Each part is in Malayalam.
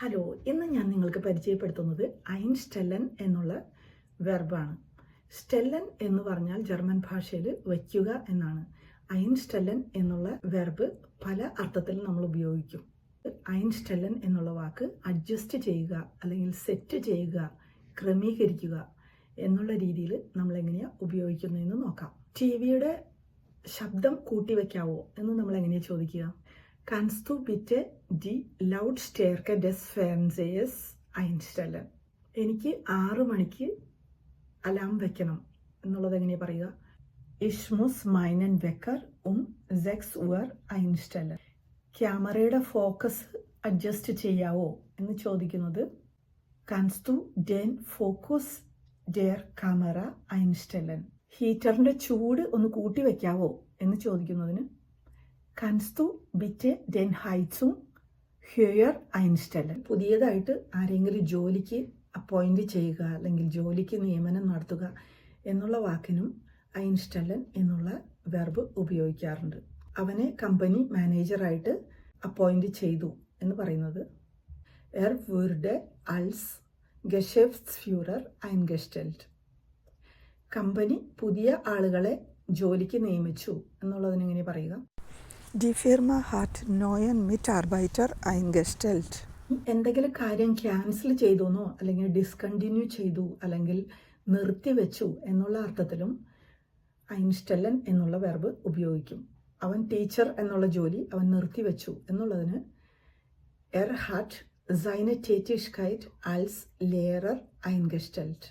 ഹലോ, ഇന്ന് ഞാൻ നിങ്ങൾക്ക് പരിചയപ്പെടുത്തുന്നത് ഐൻസ്റ്റെല്ലൻ എന്നുള്ള വെർബാണ്. സ്റ്റെല്ലൻ എന്ന് പറഞ്ഞാൽ ജർമ്മൻ ഭാഷയിൽ വയ്ക്കുക എന്നാണ്. ഐൻസ്റ്റെല്ലൻ എന്നുള്ള വെർബ് പല അർത്ഥത്തിൽ നമ്മൾ ഉപയോഗിക്കും. ഐൻസ്റ്റെല്ലൻ എന്നുള്ള വാക്ക് അഡ്ജസ്റ്റ് ചെയ്യുക അല്ലെങ്കിൽ സെറ്റ് ചെയ്യുക, ക്രമീകരിക്കുക എന്നുള്ള രീതിയിൽ നമ്മൾ എങ്ങനെയാണ് ഉപയോഗിക്കുന്നതെന്ന് നോക്കാം. ടിവിയുടെ ശബ്ദം കൂട്ടിവെക്കാവോ എന്ന് നമ്മൾ എങ്ങനെയാണ് ചോദിക്കുക? Kannst du bitte die Lautstärke des Fernsehers einstellen? എനിക്ക് 6 മണിക്ക് അലാം വെക്കണം എന്നുള്ളത് എങ്ങനെയാണ് പറയുക? Ich muss meinen Wecker um 6 Uhr einstellen. ക്യാമറയുടെ ഫോക്കസ് അഡ്ജസ്റ്റ് ചെയ്യാവോ എന്ന് ചോദിക്കുന്നത് Kannst du den Fokus der Kamera einstellen? ഹീറ്ററിന്റെ ചൂട് ഒന്ന് കൂട്ടി വെക്കാവോ എന്ന് ചോദിക്കുന്നതിന് Kannst du bitte den Heizung höher einstellen? പുതിയതായിട്ട് ആരെങ്കിലും ജോലിക്ക് അപ്പോയിന്റ് ചെയ്യുക അല്ലെങ്കിൽ ജോലിക്ക് നിയമനം നടത്തുക എന്നുള്ള വാക്കിനും ഐൻസ്റ്റെല്ലൻ എന്നുള്ള വെർബ് ഉപയോഗിക്കാറുണ്ട്. അവനെ കമ്പനി മാനേജറായിട്ട് അപ്പോയിന്റ് ചെയ്തു എന്ന് പറയുന്നത് wurde als Geschäftsführer eingestellt. Company പുതിയ ആളുകളെ ജോലിക്ക് നിയമിച്ചു എന്നുള്ളതിന് എങ്ങനെ പറയുക? Die Firma hat neuen Mitarbeiter eingestellt. എന്തെങ്കിലും കാര്യം ക്യാൻസൽ ചെയ്തുവെന്നോ അല്ലെങ്കിൽ ഡിസ്കണ്ടിന്യൂ ചെയ്തു അല്ലെങ്കിൽ നിർത്തിവെച്ചു എന്നുള്ള അർത്ഥത്തിലും ഐൻസ്റ്റെല്ലൻ എന്നുള്ള വെർബ് ഉപയോഗിക്കും. അവൻ ടീച്ചർ എന്നുള്ള ജോലി അവൻ നിർത്തിവെച്ചു എന്നുള്ളതിന് hat seine Tätigkeit als Lehrer eingestellt.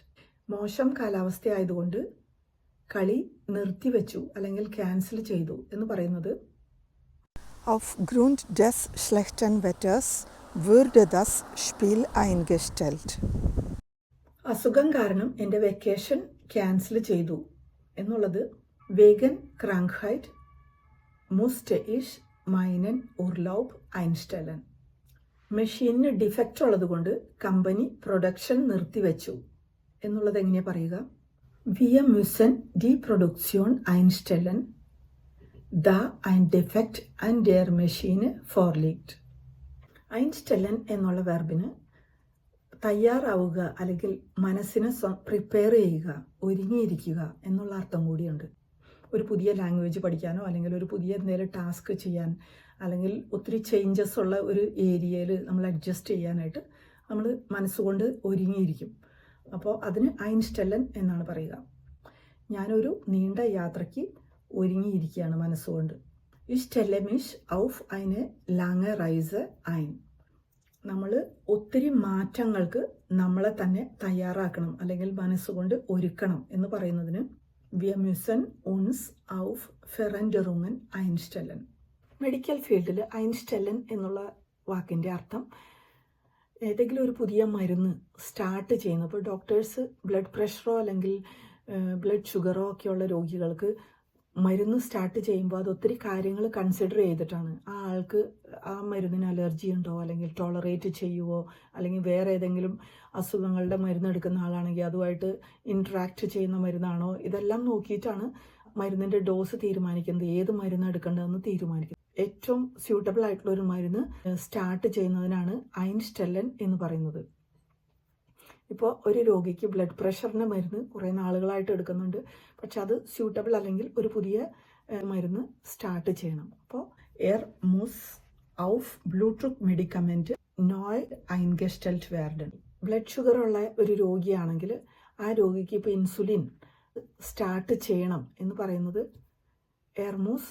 മോശം കാലാവസ്ഥയായതുകൊണ്ട് കളി നിർത്തിവെച്ചു അല്ലെങ്കിൽ ക്യാൻസൽ ചെയ്തു എന്ന് പറയുന്നത് Aufgrund des schlechten Wetters wurde das Spiel eingestellt. അസുഖം കാരണം എൻ്റെ വെക്കേഷൻ ക്യാൻസൽ ചെയ്തു എന്നുള്ളത് wegen Krankheit musste ich meinen Urlaub einstellen. മെഷീനിന് ഡിഫക്റ്റ് ഉള്ളതുകൊണ്ട് കമ്പനി പ്രൊഡക്ഷൻ നിർത്തിവെച്ചു എന്നുള്ളത് എങ്ങനെയാണ് പറയുക? Wir müssen die Produktion einstellen, da ein Defekt an der Maschine vorliegt. ഐൻസ്റ്റെല്ലൻ എന്നുള്ള വെർബിന് തയ്യാറാവുക അല്ലെങ്കിൽ മനസ്സിനെ പ്രിപ്പയർ ചെയ്യുക, ഒരുങ്ങിയിരിക്കുക എന്നുള്ള അർത്ഥം കൂടിയുണ്ട്. ഒരു പുതിയ ലാംഗ്വേജ് പഠിക്കാനോ അല്ലെങ്കിൽ ഒരു പുതിയ എന്തെങ്കിലും ടാസ്ക് ചെയ്യാൻ അല്ലെങ്കിൽ ഒത്തിരി ചേഞ്ചസ് ഉള്ള ഒരു ഏരിയയിൽ നമ്മൾ അഡ്ജസ്റ്റ് ചെയ്യാനായിട്ട് നമ്മൾ മനസ്സുകൊണ്ട് ഒരുങ്ങിയിരിക്കും. അപ്പോൾ അതിന് ഐൻസ്റ്റെല്ലൻ എന്നാണ് പറയുക. ഞാനൊരു നീണ്ട യാത്രയ്ക്ക് ഒരുങ്ങിയിരിക്കുകയാണ് മനസ്സുകൊണ്ട്. Ich stelle mich auf eine lange Reise ein. നമ്മൾ ഒത്തിരി മാറ്റങ്ങൾക്ക് നമ്മളെ തന്നെ തയ്യാറാക്കണം അല്ലെങ്കിൽ മനസ്സുകൊണ്ട് ഒരുക്കണം എന്ന് പറയുന്നതിന് Wir müssen uns auf Veränderungen einstellen. Medical ഫീൽഡിൽ ഐൻസ്റ്റെല്ലൻ എന്നുള്ള വാക്കിൻ്റെ അർത്ഥം ഏതെങ്കിലും ഒരു പുതിയ മരുന്ന് സ്റ്റാർട്ട് ചെയ്യുന്നു. ഇപ്പോൾ ഡോക്ടേഴ്സ് ബ്ലഡ് പ്രഷറോ അല്ലെങ്കിൽ ബ്ലഡ് ഷുഗറോ ഒക്കെയുള്ള രോഗികൾക്ക് മരുന്ന് സ്റ്റാർട്ട് ചെയ്യുമ്പോൾ അത് ഒത്തിരി കാര്യങ്ങൾ കൺസിഡർ ചെയ്തിട്ടാണ്. ആ ആൾക്ക് ആ മരുന്നിന് അലർജി ഉണ്ടോ അല്ലെങ്കിൽ ടോളറേറ്റ് ചെയ്യുമോ അല്ലെങ്കിൽ വേറെ ഏതെങ്കിലും അസുഖങ്ങളുടെ മരുന്ന് എടുക്കുന്ന ആളാണെങ്കിൽ അതുമായിട്ട് ഇൻട്രാക്ട് ചെയ്യുന്ന മരുന്നാണോ, ഇതെല്ലാം നോക്കിയിട്ടാണ് മരുന്നിൻ്റെ ഡോസ് തീരുമാനിക്കുന്നത്, ഏത് മരുന്ന് എടുക്കേണ്ടതെന്ന് തീരുമാനിക്കുന്നത്. ഏറ്റവും സ്യൂട്ടബിൾ ആയിട്ടുള്ള ഒരു മരുന്ന് സ്റ്റാർട്ട് ചെയ്യുന്നതിനാണ് ഐൻസ്റ്റെല്ലൻ എന്ന് പറയുന്നത്. ഇപ്പോൾ ഒരു രോഗിക്ക് ബ്ലഡ് പ്രഷറിൻ്റെ മരുന്ന് കുറേ നാളുകളായിട്ട് എടുക്കുന്നുണ്ട്, പക്ഷെ അത് സ്യൂട്ടബിൾ അല്ലെങ്കിൽ ഒരു പുതിയ മരുന്ന് സ്റ്റാർട്ട് ചെയ്യണം. അപ്പോൾ muss auf Blutdruck-Medikament neu eingestellt werden. Blood sugar ഉള്ള ഒരു രോഗിയാണെങ്കിൽ ആ രോഗിക്ക് ഇപ്പോൾ ഇൻസുലിൻ സ്റ്റാർട്ട് ചെയ്യണം എന്ന് പറയുന്നത് muss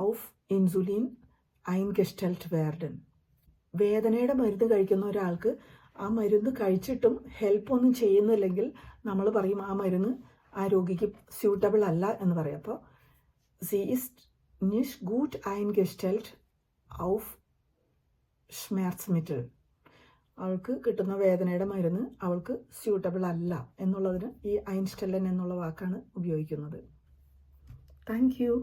auf Insulin eingestellt werden. വേദനയുടെ മരുന്ന് കഴിക്കുന്ന ഒരാൾക്ക് ആ മരുന്ന് കഴിച്ചിട്ടും ഹെൽപ്പ് ഒന്നും ചെയ്യുന്നില്ലെങ്കിൽ നമ്മൾ പറയും ആ മരുന്ന് ആ രോഗിക്ക് സ്യൂട്ടബിൾ അല്ല എന്ന് പറയും. അപ്പോൾ sie ist nicht gut eingestellt auf Schmerzmittel. അവൾക്ക് കിട്ടുന്ന വേദനയുടെ മരുന്ന് അവൾക്ക് സ്യൂട്ടബിൾ അല്ല എന്നുള്ളതിന് ഈ ഐൻസ്റ്റെല്ലൻ എന്നുള്ള വാക്കാണ് ഉപയോഗിക്കുന്നത്. Thank you.